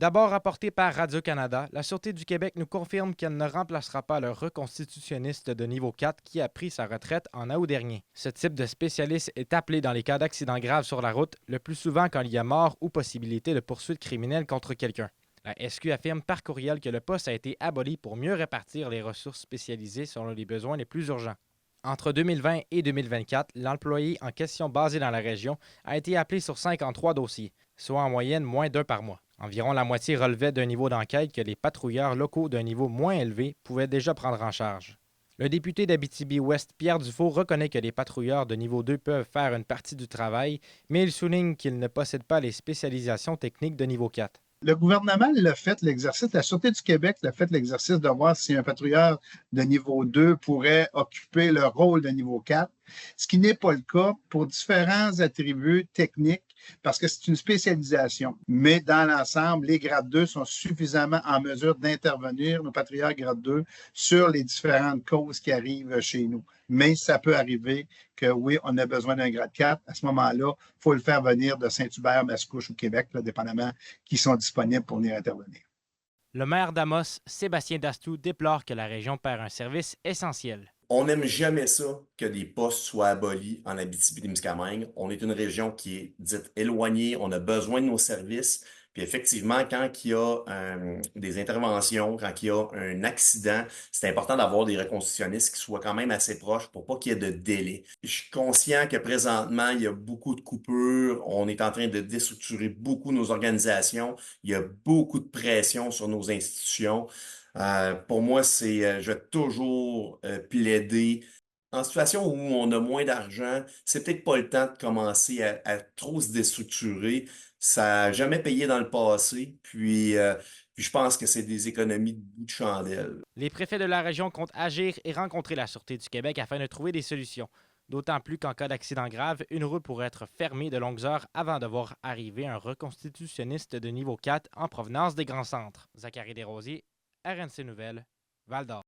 D'abord rapporté par Radio-Canada, la Sûreté du Québec nous confirme qu'elle ne remplacera pas le reconstitutionniste de niveau 4 qui a pris sa retraite en août dernier. Ce type de spécialiste est appelé dans les cas d'accidents graves sur la route, le plus souvent quand il y a mort ou possibilité de poursuite criminelle contre quelqu'un. La SQ affirme par courriel que le poste a été aboli pour mieux répartir les ressources spécialisées selon les besoins les plus urgents. Entre 2020 et 2024, l'employé en question basé dans la région a été appelé sur 53 dossiers, soit en moyenne moins d'un par mois. Environ la moitié relevait d'un niveau d'enquête que les patrouilleurs locaux d'un niveau moins élevé pouvaient déjà prendre en charge. Le député d'Abitibi-Ouest, Pierre Dufault, reconnaît que les patrouilleurs de niveau 2 peuvent faire une partie du travail, mais il souligne qu'ils ne possèdent pas les spécialisations techniques de niveau 4. Le gouvernement l'a fait l'exercice, la Sûreté du Québec l'a fait l'exercice de voir si un patrouilleur de niveau 2 pourrait occuper le rôle de niveau 4, ce qui n'est pas le cas pour différents attributs techniques parce que c'est une spécialisation. Mais dans l'ensemble, les grades 2 sont suffisamment en mesure d'intervenir, nos patrouilleurs grade 2, sur les différentes causes qui arrivent chez nous. Mais ça peut arriver que oui, on a besoin d'un grade 4. À ce moment-là, il faut le faire venir de Saint-Hubert, Mascouche ou Québec, là, dépendamment qui sont disponibles pour venir intervenir. Le maire d'Amos, Sébastien Dastou, déplore que la région perd un service essentiel. On n'aime jamais ça que des postes soient abolis en Abitibi-Témiscamingue. On est une région qui est dite éloignée, on a besoin de nos services. Puis effectivement, quand il y a des interventions, quand il y a un accident, c'est important d'avoir des reconstitutionnistes qui soient quand même assez proches pour pas qu'il y ait de délai. Je suis conscient que présentement, il y a beaucoup de coupures. On est en train de déstructurer beaucoup nos organisations. Il y a beaucoup de pression sur nos institutions. Pour moi, je vais toujours plaider. En situation où on a moins d'argent, c'est peut-être pas le temps de commencer à trop se déstructurer. Ça n'a jamais payé dans le passé, puis je pense que c'est des économies de bout de chandelle. Les préfets de la région comptent agir et rencontrer la Sûreté du Québec afin de trouver des solutions. D'autant plus qu'en cas d'accident grave, une route pourrait être fermée de longues heures avant de voir arriver un reconstitutionniste de niveau 4 en provenance des grands centres. Zachary Desrosiers, RNC Nouvelles, Val-d'Or.